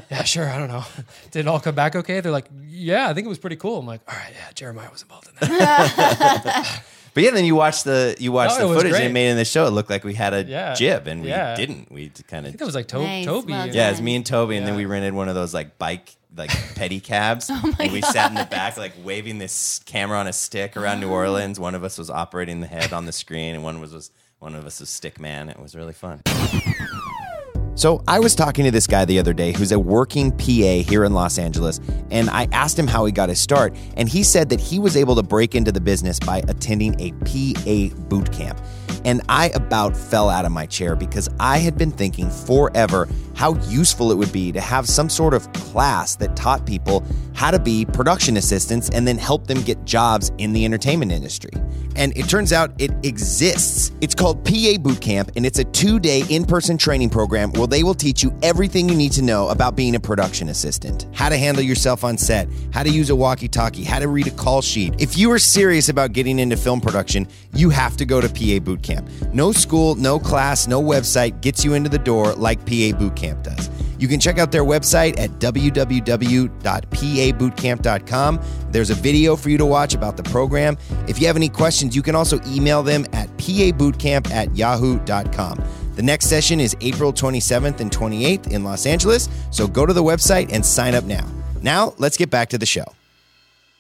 yeah, sure. I don't know. Did it all come back okay? They're like, yeah, I think it was pretty cool. I'm like, all right, yeah, Jeremiah was involved in that.
But yeah, then you watch the footage
great.
they made in the show. It looked like we had a jib, and we didn't. We kind of.
I think it was like
Nice,
Toby.
well
Yeah, it's me and Toby, and then we rented one of those like bike like pedicabs, and we sat in the back like waving this camera on a stick around New Orleans. One of us was operating the head on the screen, and one of us was stick man. It was really fun. So I was talking to this guy the other day who's a working PA here in Los Angeles, and I asked him how he got his start, and he said that he was able to break into the business by attending a PA boot camp. And I about fell out of my chair because I had been thinking forever how useful it would be to have some sort of class that taught people how to be production assistants and then help them get jobs in the entertainment industry. And it turns out it exists. It's called PA Boot Camp, and it's a 2-day in-person training program where they will teach you everything you need to know about being a production assistant. How to handle yourself on set, how to use a walkie-talkie, how to read a call sheet. If you are serious about getting into film production, you have to go to PA Boot Camp. No school, no class, no website gets you into the door like PA Boot Camp does. You can check out their website at www.pabootcamp.com. There's a video for you to watch about the program. If you have any questions, you can also email them at pabootcamp@yahoo.com. The next session is April 27th and 28th in Los Angeles, so go to the website and sign up now. Now, let's get back to the show.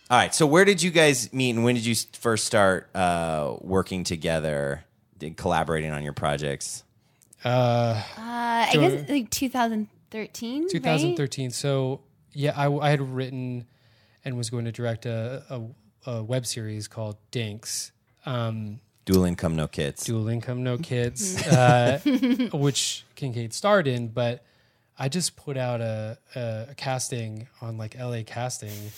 All right, so where did you guys meet, and when did you first start working together, collaborating on your projects?
I guess like 2013.
2013.
Right?
So yeah, I had written and was going to direct a web series called Dinks.
Dual Income, No Kids.
Dual Income, No Kids, which Kincaid starred in, but I just put out a casting on like LA Casting,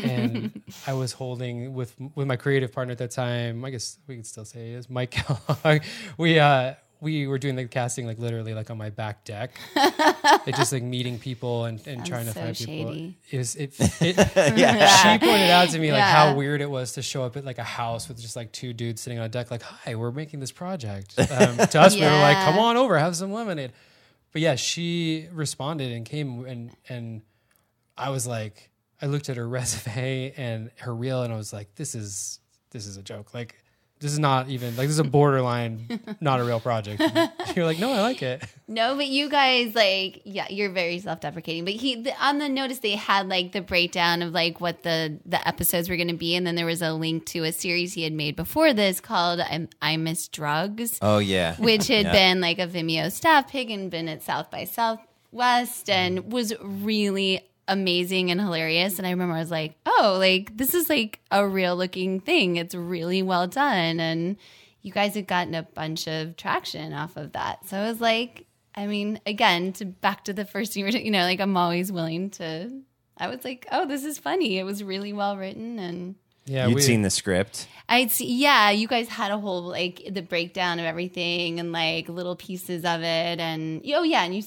and I was holding with my creative partner at that time. I guess we could still say it is Mike Kellogg. We were doing the casting like literally like on my back deck. It just like meeting people and trying to find
shady.
people. She pointed out to me like how weird it was to show up at like a house with just like 2 dudes sitting on a deck like, hi, we're making this project. To us, we were like, come on over, have some lemonade. But yeah, she responded and came and I was like, I looked at her resume and her reel and I was like, this is a joke. Like, this is not even like, this is a borderline, not a real project. You're like, no, I like it.
No, but you guys like, yeah, you're very self-deprecating. But on the notice they had like the breakdown of like what the episodes were going to be, and then there was a link to a series he had made before this called I Miss Drugs.
Oh yeah,
which had been like a Vimeo staff pig and been at South by Southwest and was really amazing and hilarious. And I remember I was like, oh, like this is like a real looking thing. It's really well done. And you guys had gotten a bunch of traction off of that. So I was like, I mean, again, back to the first thing you know, like I'm always willing to, I was like, oh, this is funny. It was really well written. And
Yeah,
You'd seen the script.
I'd see, yeah, you guys had a whole, like, the breakdown of everything and, like, little pieces of it. And, oh, yeah, and you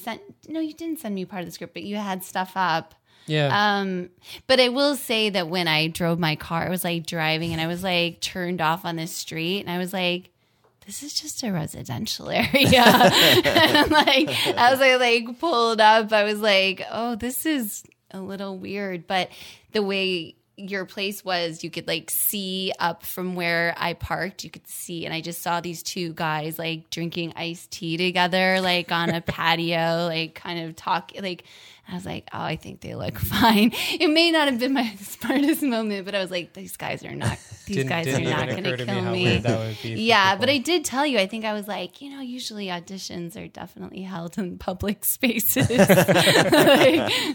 didn't send me part of the script, but you had stuff up.
Yeah.
But I will say that when I drove my car, I was, like, driving and I was, like, turned off on this street and I was, like, this is just a residential area. And, like, as I, like, pulled up, I was like, oh, this is a little weird. But the way your place was, you could like see up from where I parked, you could see, and I just saw these two guys like drinking iced tea together, like on a patio, like kind of talk, like, I was like, oh, I think they look fine. It may not have been my smartest moment, but I was like, these guys are not going to kill me. Yeah, but I did tell you, I think I was like, usually auditions are definitely held in public spaces. Like,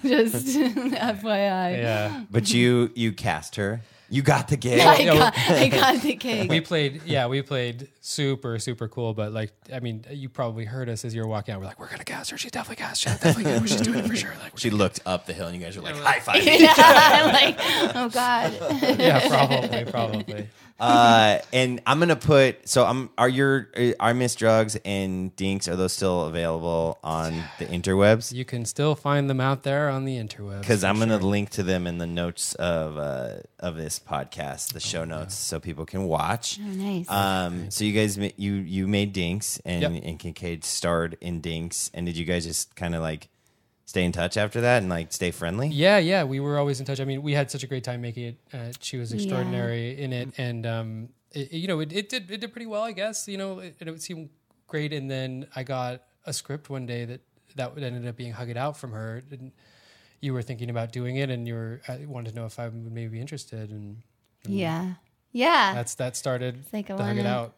just FYI.
Yeah. But you cast her. You got the gig.
I got the gig.
We played super, super cool. But like, I mean, you probably heard us as you were walking out. We're like, we're going to cast her. She's definitely cast. She's definitely good. She's doing it for sure. Like,
she looked up the hill and you guys were like, high five.
Yeah, I'm like, oh God.
Yeah, probably.
And I'm going to put, are Miss Drugs and Dinks, are those still available on the interwebs?
You can still find them out there on the interwebs.
Because I'm going to link to them in the notes of this podcast, the show notes, so people can watch.
Oh, nice.
So you guys, you made Dinks and,
Yep.
and Kincaid starred in Dinks. And did you guys just kind of like stay in touch after that and like stay friendly?
Yeah, we were always in touch. I mean, we had such a great time making it. She was extraordinary in it, and it did pretty well, I guess. It seemed great. And then I got a script one day that ended up being Hug It Out from her. And you were thinking about doing it, and wanted to know if I would maybe be interested. And
yeah.
That started
like
the Hug It Out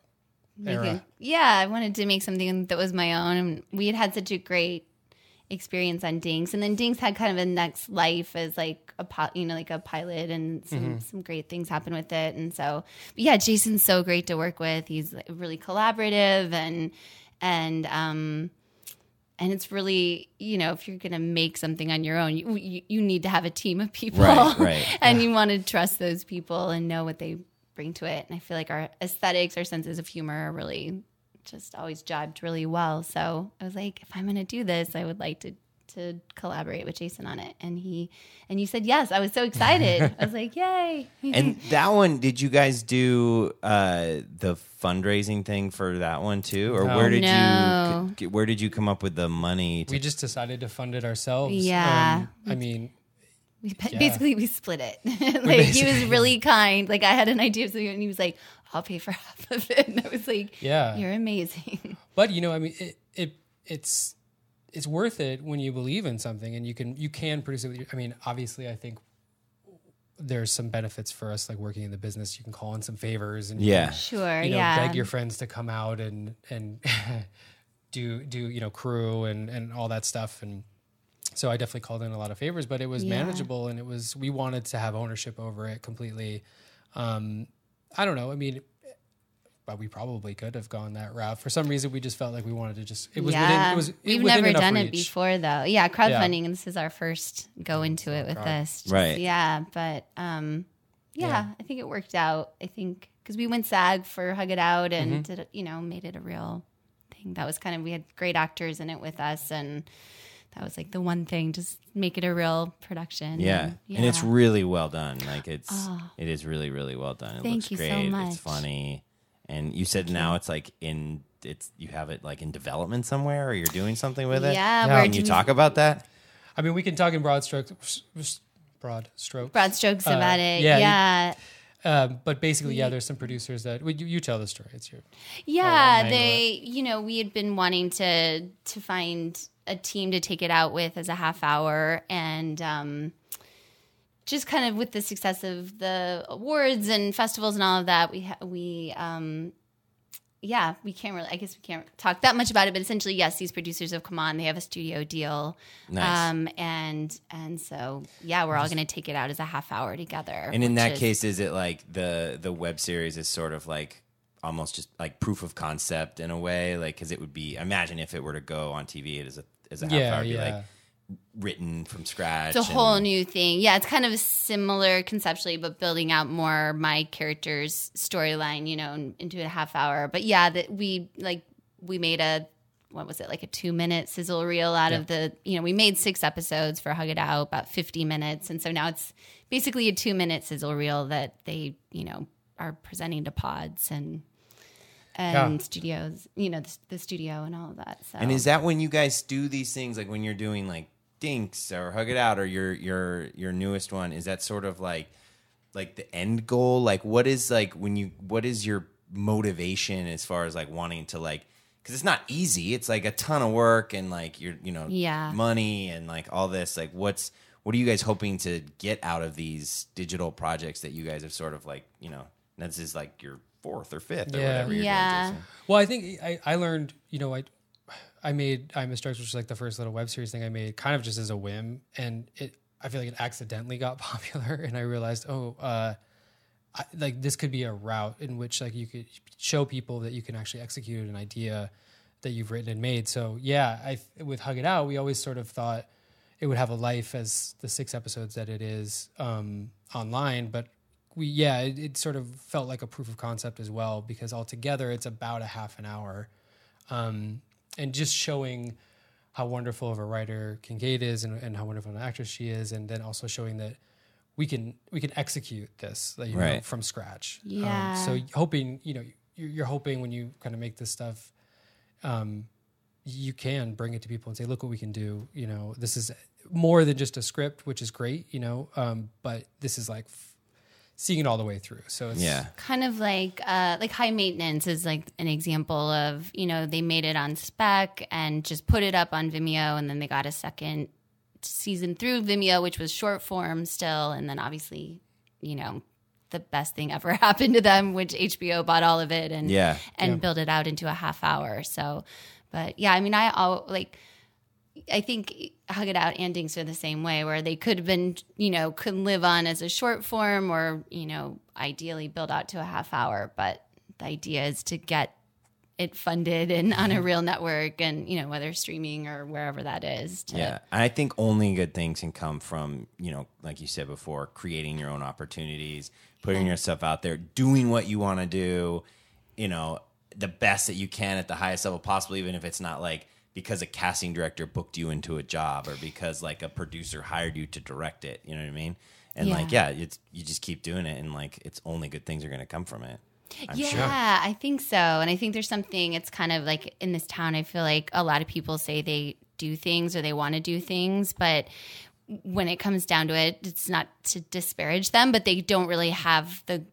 era.
I wanted to make something that was my own, and we had such a great experience on Dinks, and then Dinks had kind of a next life as like a pilot, and some great things happened with it. And so, but yeah, Jason's so great to work with. He's really collaborative, and it's really, if you're gonna make something on your own, you need to have a team of people,
right?
And you want to trust those people and know what they bring to it. And I feel like our aesthetics, our senses of humor are really just always jibed really well. So I was like, if I'm going to do this, I would like to collaborate with Jason on it. And you said yes. I was so excited. I was like, yay.
And that one, did you guys do the fundraising thing for that one too? Or where did you come up with the money?
We just decided to fund it ourselves.
Yeah.
I mean,
basically we split it. Like, he was really kind. Like, I had an idea of something and he was like, I'll pay for half of it. And I was like, you're amazing.
But I mean, it's worth it when you believe in something and you can produce it. I mean, obviously I think there's some benefits for us, like working in the business. You can call in some favors and beg your friends to come out and do crew and all that stuff. And so I definitely called in a lot of favors, but it was manageable, and we wanted to have ownership over it completely. I don't know. I mean, but we probably could have gone that route. For some reason, we just felt like we wanted to just. We've
never done it before, though. Yeah, crowdfunding, and this is our first go into it with this.
Right.
Yeah, but I think it worked out. I think because we went SAG for Hug It Out and did made it a real thing. That was we had great actors in it with us, and that was like the one thing, just make it a real production.
Yeah. And it's really well done. Like it is really, really well done. It looks great. So much. It's funny. And you said now it's like you have it like in development somewhere, or you're doing something with it?
Yeah.
Can you talk about that?
I mean, we can talk in broad strokes. Broad strokes
about it. Yeah.
But basically, there's some producers that you tell the story. It's your
we had been wanting to find a team to take it out with as a half hour, and just kind of with the success of the awards and festivals and all of that, we can't really, I guess we can't talk that much about it, but essentially, yes, these producers have come on, they have a studio deal.
Nice.
And so, we're all going to take it out as a half hour together.
And in that case, is it like the web series is sort of like almost just like proof of concept in a way? Like, cause it would be, imagine if it were to go on TV, it is a half hour, it'd be like, written from scratch.
It's a whole new thing. Yeah, it's kind of similar conceptually, but building out more my character's storyline, into a half hour. But yeah, that we made a 2-minute sizzle reel out of we made 6 episodes for Hug It Out, about 50 minutes. And so now it's basically a 2-minute sizzle reel that they, are presenting to pods and studios, the studio and all of that. So.
And is that when you guys do these things, like when you're doing like Dinks or Hug It Out or your newest one, is that sort of like the end goal? Like what is your motivation as far as like wanting to like, because it's not easy. It's like a ton of work and like money and like all this. Like what are you guys hoping to get out of these digital projects that you guys have sort of like, this is like your 4th or 5th or whatever you're doing.
Well, I think I learned, I made I'm a Strikes, which is like the first little web series thing I made kind of just as a whim. And I feel like it accidentally got popular. And I realized, this could be a route in which like you could show people that you can actually execute an idea that you've written and made. So yeah, with Hug It Out, we always sort of thought it would have a life as the 6 episodes that it is online. But it sort of felt like a proof of concept as well, because altogether it's about a half an hour. And just showing how wonderful of a writer Kincaid is and how wonderful an actress she is. And then also showing that we can execute this from scratch.
Yeah.
So hoping, you're hoping when you kind of make this stuff, you can bring it to people and say, look what we can do. This is more than just a script, which is great, but this is like seeing it all the way through. So it's
kind of like High Maintenance is like an example of, they made it on spec and just put it up on Vimeo, and then they got a second season through Vimeo, which was short form still. And then obviously, the best thing ever happened to them, which HBO bought all of it and built it out into a half hour. So, but yeah, I mean, I think Hug It Out and Dinks are the same way, where they could have been, could live on as a short form or, ideally build out to a half hour. But the idea is to get it funded and on a real network and, whether streaming or wherever that is.
Yeah. And I think only good things can come from, like you said before, creating your own opportunities, putting yourself out there, doing what you want to do, the best that you can at the highest level possible, even if it's not like because a casting director booked you into a job or because like a producer hired you to direct it. You know what I mean? And you just keep doing it, and like it's only good things are going to come from it. I'm sure.
I think so. And I think there's something, it's kind of like in this town, I feel like a lot of people say they do things or they want to do things, but when it comes down to it, it's not to disparage them, but they don't really have the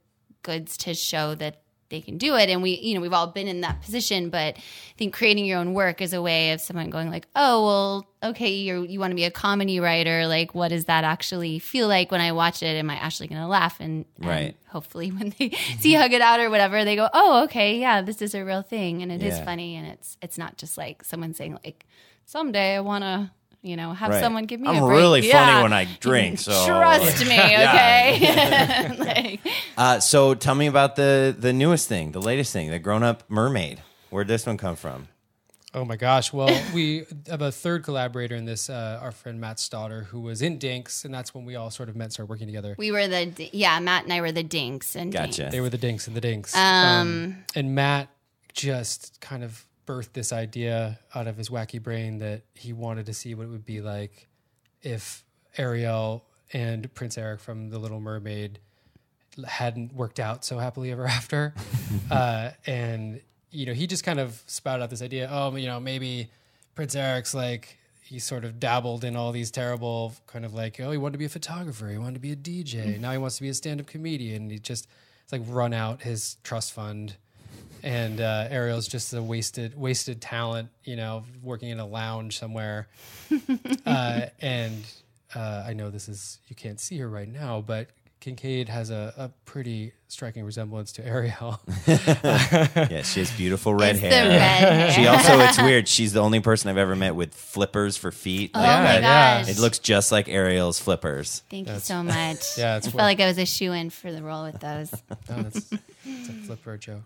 goods to show that they can do it. And we've all been in that position, but I think creating your own work is a way of someone going like, oh, well, okay, you want to be a comedy writer. Like, what does that actually feel like when I watch it? Am I actually going to laugh? And hopefully when they see Hug It Out or whatever, they go, oh, okay, yeah, this is a real thing. And it is funny. And it's not just like someone saying like, someday I want to, have someone give me a break.
I'm really funny when I drink, so
trust me, okay?
So tell me about the newest thing, the latest thing, the Grown Up Mermaid. Where'd this one come from?
Oh my gosh! Well, we have a third collaborator in this, our friend Matt Stoddard, who was in Dinks, and that's when we all sort of met and started working together.
We were Matt and I were the Dinks, and
gotcha.
Dinks.
They were the Dinks and the Dinks. And Matt just kind of birthed this idea out of his wacky brain that he wanted to see what it would be like if Ariel and Prince Eric from The Little Mermaid hadn't worked out so happily ever after. And, he just kind of spouted out this idea, maybe Prince Eric's like, he sort of dabbled in all these terrible kind of like, he wanted to be a photographer, he wanted to be a DJ, now he wants to be a stand-up comedian. He just, it's like run out his trust fund. And Ariel's just a wasted talent, working in a lounge somewhere. And I know you can't see her right now, but Kincaid has a pretty striking resemblance to Ariel.
Yeah, she has beautiful red hair.
The red hair.
She also, it's weird, she's the only person I've ever met with flippers for feet.
Oh my gosh.
It looks just like Ariel's flippers.
Thank you so much.
Yeah,
I felt like I was a shoe-in for the role with those.
It's a flipper joke.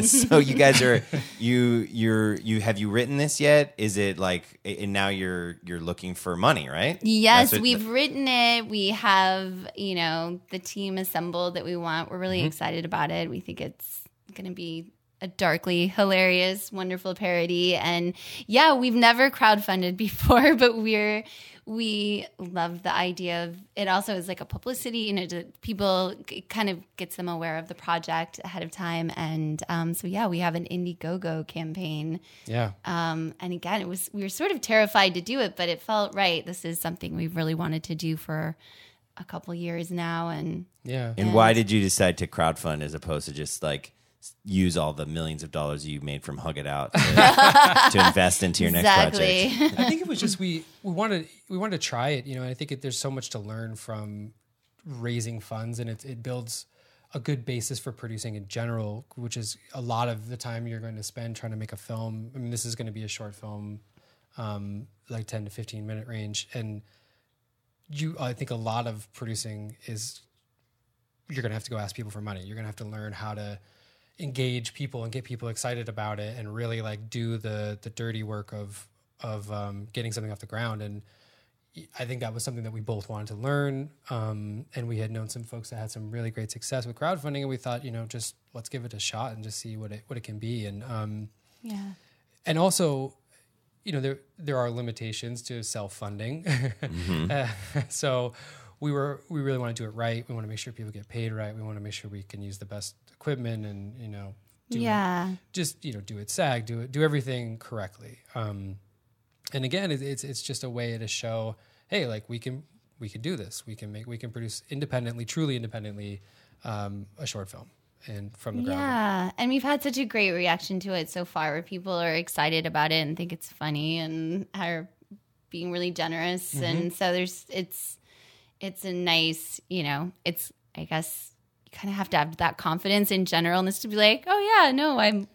So you guys are you have you written this yet? Is it like, and now you're looking for money, right?
Yes, we've written it. We have, the team assembled that we want. We're really excited about it. We think it's going to be a darkly hilarious, wonderful parody. And yeah, we've never crowdfunded before, but we love the idea of it. Also is like a publicity, people, it kind of gets them aware of the project ahead of time. And so yeah, we have an IndieGoGo campaign.
Yeah.
And again, we were sort of terrified to do it, but it felt right. This is something we've really wanted to do for a couple years now. And
why did you decide to crowdfund as opposed to just like use all the millions of dollars you made from Hug It Out to invest into your next project?
I think it was just we wanted to try it, and I think there's so much to learn from raising funds, and it builds a good basis for producing in general, which is a lot of the time you're going to spend trying to make a film. I mean, this is going to be a short film, like 10 to 15 minute range, and I think a lot of producing is you're going to have to go ask people for money. You're going to have to learn how to engage people and get people excited about it and really like do the dirty work of getting something off the ground. And I think that was something that we both wanted to learn. And we had known some folks that had some really great success with crowdfunding, and we thought, just let's give it a shot and just see what it can be. And and also, there are limitations to self-funding. So we really want to do it right. We want to make sure people get paid right. We want to make sure we can use the best equipment and, do it SAG, do everything correctly. And again, it's just a way to show, hey, like we can do this. We can produce truly independently, a short film and from the ground up. Yeah.
And we've had such a great reaction to it so far, where people are excited about it and think it's funny and are being really generous. And so it's a nice, I guess you kind of have to have that confidence in general, and this to be like, oh yeah, no, I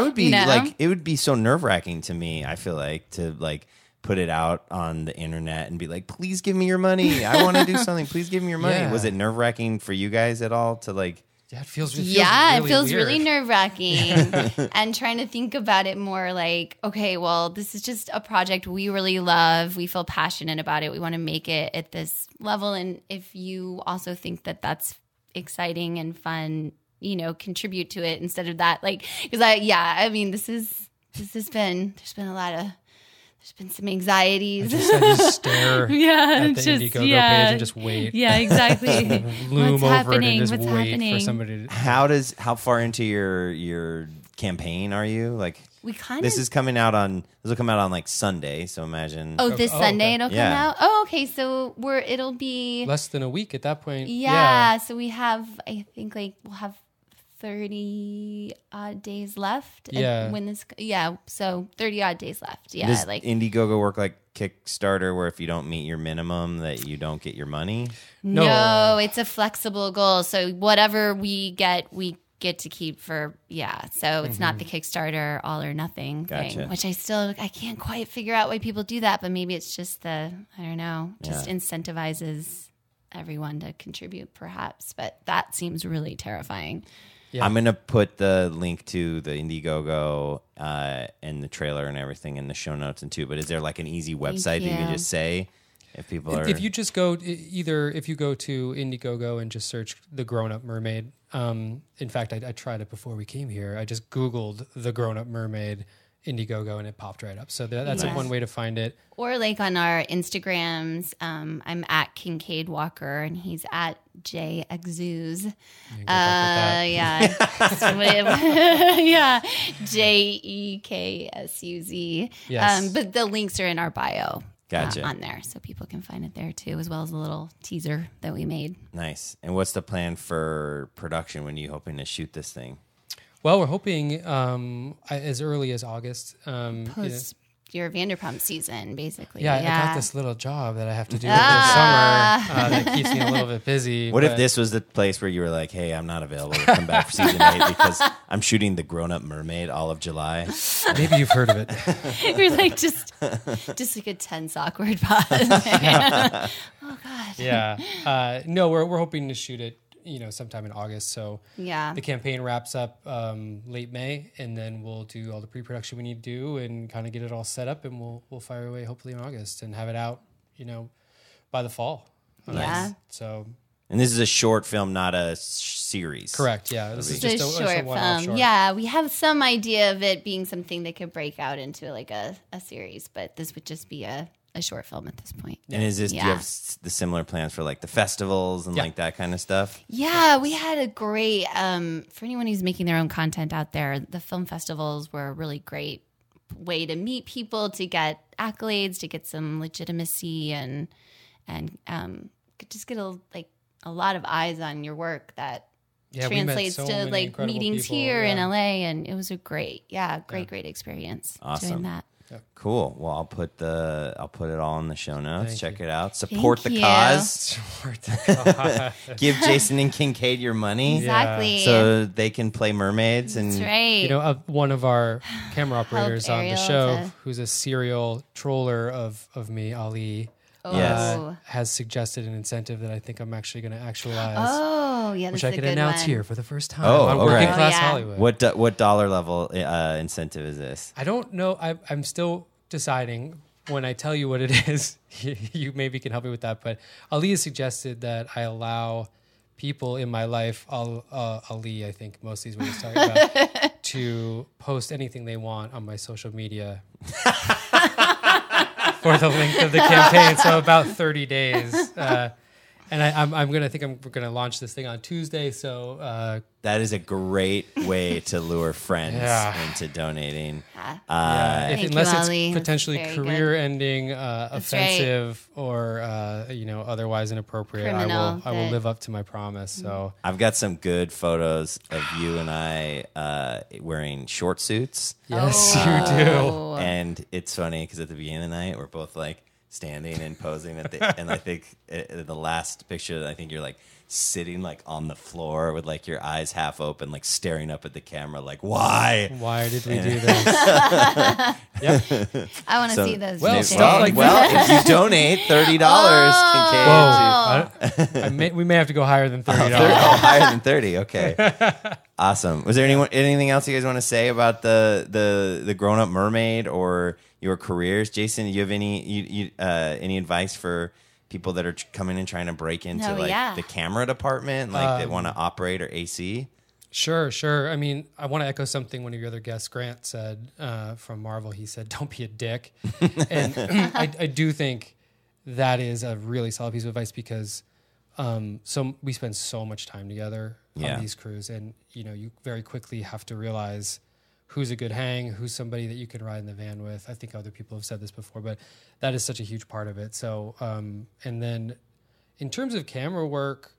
would be
like, it would be so nerve-wracking to me, I feel like, to like put it out on the internet and be like, please give me your money. I want to do something. Please give me your money. Yeah. Was it nerve-wracking for you guys at all to like...
Yeah, it feels
really nerve-wracking. And trying to think about it more like, okay, well, this is just a project we really love. We feel passionate about it. We want to make it at this level. And if you also think that that's exciting and fun, contribute to it instead of that. Like, because there's been a lot of... There's been some anxieties.
I just stare at the IndieGoGo page and just wait.
Yeah, exactly.
Loom over it and just wait for somebody to...
How far into your campaign are you? Like, this will come out on like Sunday, so imagine.
Oh, Sunday it'll come out? Oh, okay. So it'll be
less than a week at that point.
Yeah. So we have, I think, we'll have 30 odd days left. So 30 odd days left. Yeah.
Does IndieGoGo work like Kickstarter, where if you don't meet your minimum that you don't get your money?
No, it's a flexible goal. So whatever we get to keep for, so it's not the Kickstarter all or nothing thing, which I can't quite figure out why people do that, but maybe it's just incentivizes everyone to contribute perhaps, but that seems really terrifying.
Yeah. I'm going to put the link to the IndieGoGo and the trailer and everything in the show notes and too. But is there like an easy website that you can just say if people are...
If you just go, if you go to IndieGoGo and just search the Grown Up Mermaid. In fact, I tried it before we came here. I just Googled the Grown Up Mermaid IndieGoGo and it popped right up. So that's one way to find it.
Or like on our Instagrams, I'm at Kincaid Walker and he's at Eksuzian. Jeksuz.
Yes.
But the links are in our bio.
Gotcha.
On there, so people can find it there too, as well as a little teaser that we made.
Nice. And what's the plan for production? When are you hoping to shoot this thing?
Well, we're hoping as early as August.
your Vanderpump season, basically.
Yeah, I got this little job that I have to do over the summer that keeps me a little bit busy.
What if this was the place where you were like, hey, I'm not available to come back for season 8 because I'm shooting the Grown Up Mermaid all of July?
Maybe you've heard of it.
You're like just like a tense, awkward pause. Oh God.
Yeah. No, we're hoping to shoot it, sometime in August. So
yeah,
the campaign wraps up late May, and then we'll do all the pre-production we need to do and kind of get it all set up, and we'll fire away hopefully in August and have it out, by the fall.
Yeah.
So.
And this is a short film, not a series.
Correct. Yeah. This is just
a
a
short
one-off
film. Yeah, we have some idea of it being something that could break out into like a series, but this would just be a short film at this point.
And is this, do you have the similar plans for like the festivals and like that kind of stuff?
Yeah, we had a great, for anyone who's making their own content out there, the film festivals were a really great way to meet people, to get accolades, to get some legitimacy and just get a lot of eyes on your work that translates to like meetings here in LA. And it was a great experience doing that.
Cool. Well, I'll put it all in the show notes.
Thank
Check
you.
it out. Support
Thank
the
you.
cause.
Support the cause.
Give Jason and Kincaid your money.
Exactly.
So they can play mermaids. And
That's right.
One of our camera operators on the
Ariel
show, who's a serial troller of me, Ali,
Yes.
has suggested an incentive that I think I'm actually going to actualize.
Oh, yeah,
which
that's
I
a
could
good
announce
one.
here for the first time
Oh,
on
okay.
Working
Oh,
Class
yeah.
Hollywood.
what dollar level incentive is this?
I don't know. I'm still deciding. When I tell you what it is, you maybe can help me with that. But Ali has suggested that I allow people in my life, Ali, I think mostly is what he's talking about, to post anything they want on my social media for the length of the campaign. So about 30 days. And I'm gonna launch this thing on Tuesday. So
That is a great way to lure friends into donating.
Unless it's
Ali. That's
potentially
very
career-ending, offensive, or otherwise inappropriate,
Criminal,
I will live up to my promise. So
I've got some good photos of you and I wearing short suits.
yes, you do.
Oh.
And it's funny because at the beginning of the night, we're both like standing and posing and I think the last picture, I think you're like sitting like on the floor with like your eyes half open, like staring up at the camera, like why
Why did we do this? Yep.
I want to see those.
well,
pictures.
stuff like
if you donate $30, Kincaid.
We may have to go higher than $30.
Higher than 30. Okay. Awesome. Was there anything else you guys want to say about the Grown Up Mermaid or your careers? Jason, do you have any advice for people that are coming and trying to break into the camera department, like that want to operate or AC?
Sure. I mean, I want to echo something one of your other guests, Grant, said from Marvel. He said, "Don't be a dick," and I do think that is a really solid piece of advice because we spend so much time together on these crews, and you very quickly have to realize who's a good hang, who's somebody that you can ride in the van with. I think other people have said this before, but that is such a huge part of it. So, and then in terms of camera work,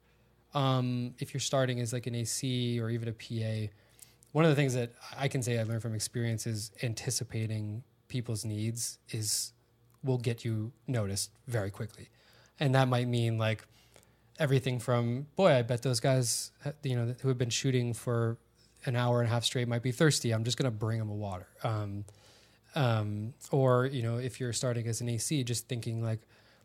if you're starting as like an AC or even a PA, one of the things that I can say I learned from experience is anticipating people's needs will get you noticed very quickly. And that might mean like everything from, boy, I bet those guys, who have been shooting for an hour and a half straight might be thirsty. I'm just going to bring them a water. Or, if you're starting as an AC, just thinking like,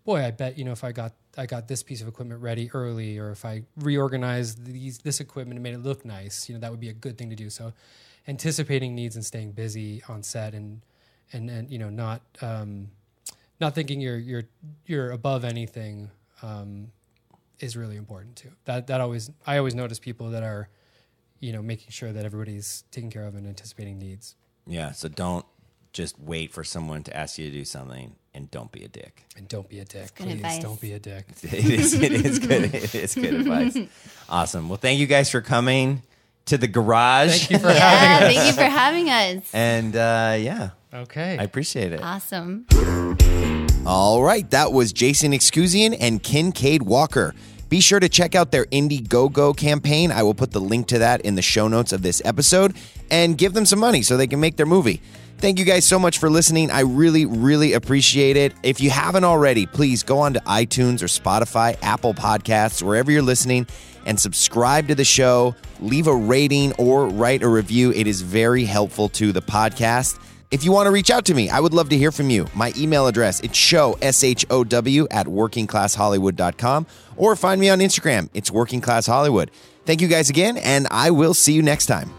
boy, I bet, if I got this piece of equipment ready early, or if I reorganized this equipment and made it look nice, that would be a good thing to do. So anticipating needs and staying busy on set and not thinking you're above anything, is really important too. I always notice people that are, making sure that everybody's taken care of and anticipating needs.
Yeah. So don't just wait for someone to ask you to do something, and don't be a dick.
And don't be a dick.
good
Please
advice.
don't be a dick.
It is good. It is good advice. Awesome. Well, thank you guys for coming to the garage.
Thank you for having us.
Thank you for having us.
And
Okay.
I appreciate it.
Awesome.
All right, that was Jason Eksuzian and Kincaid Walker. Be sure to check out their IndieGoGo campaign. I will put the link to that in the show notes of this episode, and give them some money so they can make their movie. Thank you guys so much for listening. I really, really appreciate it. If you haven't already, please go on to iTunes or Spotify, Apple Podcasts, wherever you're listening, and subscribe to the show. Leave a rating or write a review. It is very helpful to the podcast. If you want to reach out to me, I would love to hear from you. My email address, it's show, SHOW, at workingclasshollywood.com, or find me on Instagram. It's Working Class Hollywood. Thank you guys again, and I will see you next time.